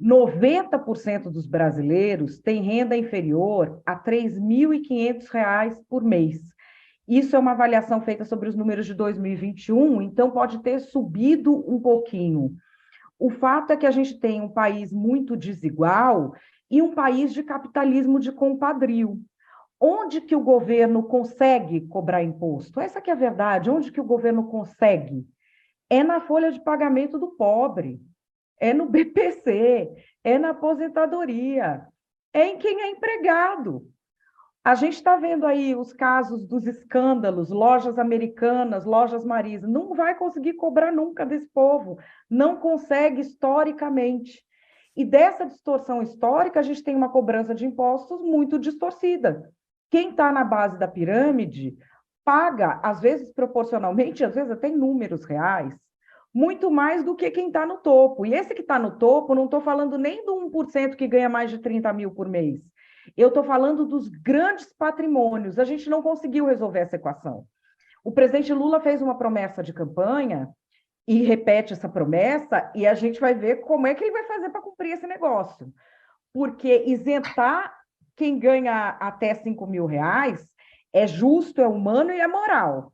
90% dos brasileiros têm renda inferior a R$ 3.500 por mês. Isso é uma avaliação feita sobre os números de 2021, então pode ter subido um pouquinho. O fato é que a gente tem um país muito desigual e um país de capitalismo de compadrio. Onde que o governo consegue cobrar imposto? Essa que é a verdade. Onde que o governo consegue? É na folha de pagamento do pobre, é no BPC, é na aposentadoria, é em quem é empregado. A gente está vendo aí os casos dos escândalos, lojas americanas, lojas Marisa, não vai conseguir cobrar nunca desse povo, não consegue historicamente. E dessa distorção histórica, a gente tem uma cobrança de impostos muito distorcida. Quem está na base da pirâmide paga, às vezes proporcionalmente, às vezes até em números reais, muito mais do que quem está no topo. E esse que está no topo, não estou falando nem do 1% que ganha mais de 30 mil por mês. Eu estou falando dos grandes patrimônios. A gente não conseguiu resolver essa equação. O presidente Lula fez uma promessa de campanha e repete essa promessa, e a gente vai ver como é que ele vai fazer para cumprir esse negócio. Porque isentar quem ganha até R$ 5.000 é justo, é humano e é moral.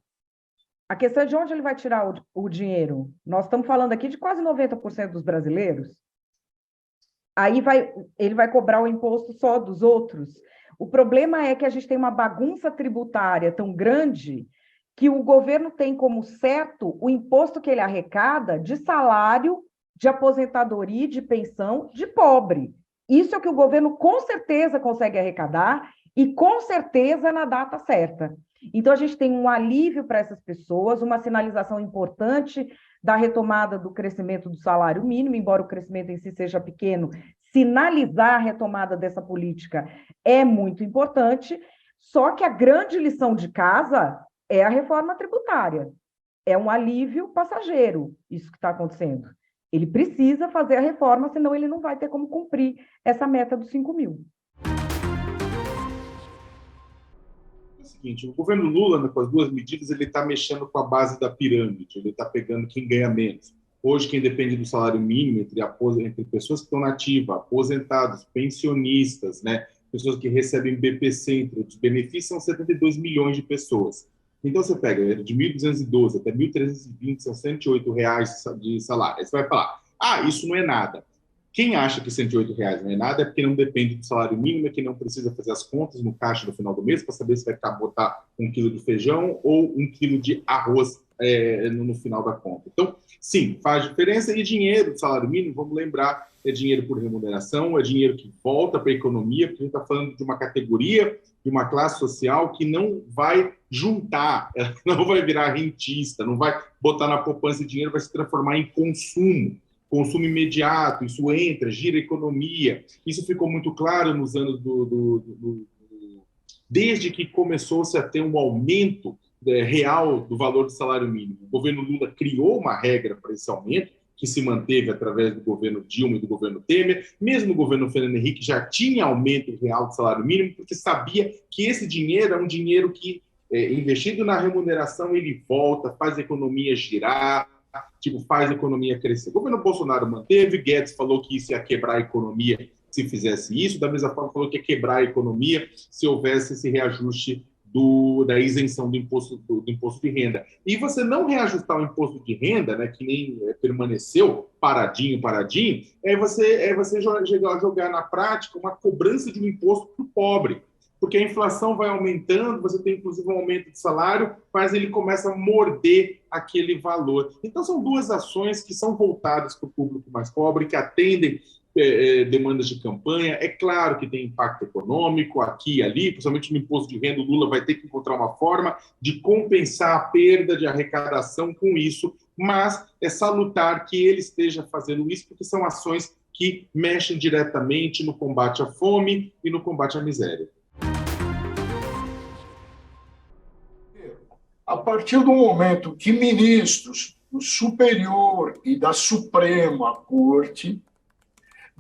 A questão é de onde ele vai tirar o dinheiro. Nós estamos falando aqui de quase 90% dos brasileiros. Aí ele vai cobrar o imposto só dos outros. O problema é que a gente tem uma bagunça tributária tão grande que o governo tem como certo o imposto que ele arrecada de salário, de aposentadoria, de pensão, de pobre. Isso é o que o governo com certeza consegue arrecadar e com certeza na data certa. Então, a gente tem um alívio para essas pessoas, uma sinalização importante da retomada do crescimento do salário mínimo, embora o crescimento em si seja pequeno, sinalizar a retomada dessa política é muito importante, só que a grande lição de casa é a reforma tributária. É um alívio passageiro isso que está acontecendo. Ele precisa fazer a reforma, senão ele não vai ter como cumprir essa meta dos 5.000. É o seguinte, o governo Lula, né, com as duas medidas, ele está mexendo com a base da pirâmide, ele está pegando quem ganha menos. Hoje, quem depende do salário mínimo, entre pessoas que estão na ativa, aposentados, pensionistas, né, pessoas que recebem BPC, entre outros benefícios, são 72 milhões de pessoas. Então, você pega de 1.212 até 1.320, são R$ 108 de salário. Aí você vai falar, isso não é nada. Quem acha que R$ 108 não é nada é porque não depende do salário mínimo, é que não precisa fazer as contas no caixa no final do mês para saber se vai botar 1 quilo de feijão ou 1 quilo de arroz no final da conta. Então, sim, faz diferença. E dinheiro do salário mínimo, vamos lembrar, é dinheiro por remuneração, é dinheiro que volta para a economia, porque a gente está falando de uma categoria, de uma classe social que não vai juntar, ela não vai virar rentista, não vai botar na poupança dinheiro, vai se transformar em consumo imediato, isso entra, gira a economia. Isso ficou muito claro nos anos desde que começou-se a ter um aumento real do valor do salário mínimo. O governo Lula criou uma regra para esse aumento, que se manteve através do governo Dilma e do governo Temer. Mesmo o governo Fernando Henrique já tinha aumento real do salário mínimo, porque sabia que esse dinheiro é um dinheiro que, investido na remuneração, ele volta, faz a economia girar, faz a economia crescer. O governo Bolsonaro manteve, Guedes falou que isso ia quebrar a economia se fizesse isso, da mesma forma falou que ia quebrar a economia se houvesse esse reajuste da isenção do imposto de renda. E você não reajustar o imposto de renda, né, que nem permaneceu paradinho, é você jogar na prática uma cobrança de um imposto para o pobre. Porque a inflação vai aumentando, você tem inclusive um aumento de salário, mas ele começa a morder aquele valor. Então são duas ações que são voltadas para o público mais pobre, que atendem demandas de campanha. É claro que tem impacto econômico aqui e ali, principalmente no imposto de renda, o Lula vai ter que encontrar uma forma de compensar a perda de arrecadação com isso, mas é salutar que ele esteja fazendo isso, porque são ações que mexem diretamente no combate à fome e no combate à miséria. A partir do momento que ministros do Superior e da Suprema Corte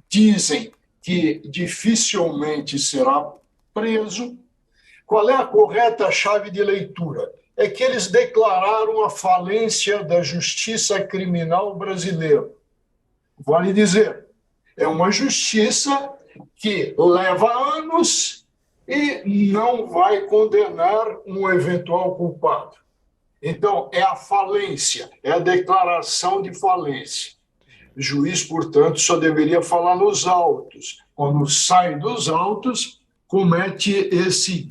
dizem que dificilmente será preso, qual é a correta chave de leitura? É que eles declararam a falência da justiça criminal brasileira. Vale dizer, É uma justiça que leva anos e não vai condenar um eventual culpado. Então, é a falência, é a declaração de falência. O juiz, portanto, só deveria falar nos autos. Quando sai dos autos, comete esse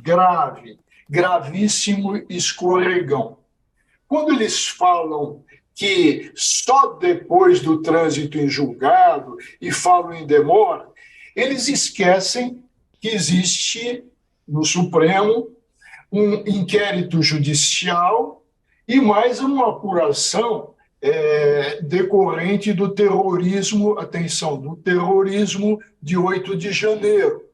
gravíssimo escorregão. Quando eles falam que só depois do trânsito em julgado e falam em demora, eles esquecem que existe no Supremo um inquérito judicial e mais uma apuração decorrente do terrorismo, atenção, do terrorismo de 8 de janeiro,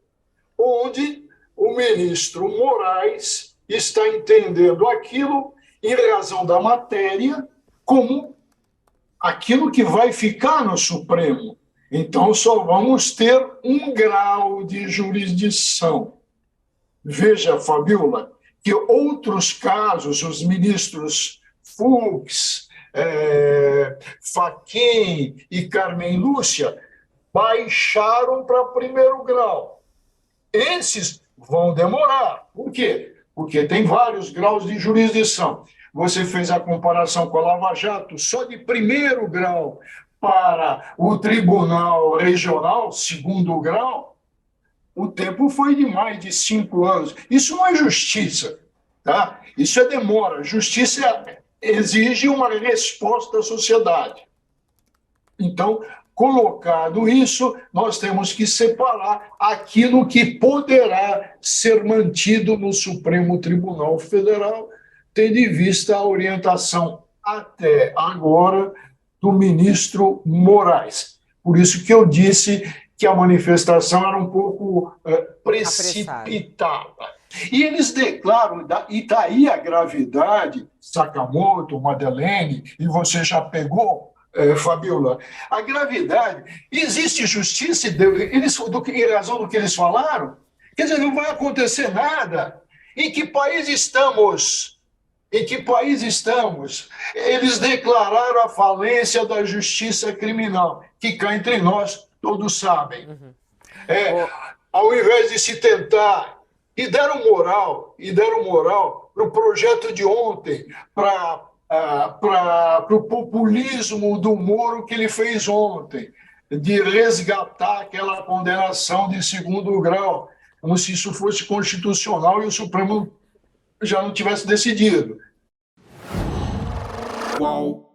onde o ministro Moraes está entendendo aquilo, em razão da matéria, como aquilo que vai ficar no Supremo. Então, só vamos ter um grau de jurisdição. Veja, Fabiola, que outros casos, os ministros Fux, Fachin e Carmen Lúcia, baixaram para primeiro grau. Esses vão demorar. Por quê? Porque tem vários graus de jurisdição. Você fez a comparação com a Lava Jato, só de primeiro grau para o Tribunal Regional, segundo grau, o tempo foi de mais de 5 anos. Isso não é justiça, tá? Isso é demora. Justiça exige uma resposta da sociedade. Então, colocado isso, nós temos que separar aquilo que poderá ser mantido no Supremo Tribunal Federal, tendo em vista a orientação até agora do ministro Moraes. Por isso que eu disse que a manifestação era um pouco precipitada. E eles declaram, e daí a gravidade, Sakamoto, Madeleine, e você já pegou, Fabiola, a gravidade, existe justiça em razão do que eles falaram? Quer dizer, não vai acontecer nada. Em que país estamos? Em que país estamos? Eles declararam a falência da justiça criminal, que cá entre nós todos sabem. Ao invés de se tentar, e deram moral para o projeto de ontem, para o populismo do Moro que ele fez ontem, de resgatar aquela condenação de segundo grau, como se isso fosse constitucional e o Supremo já não tivesse decidido. Qual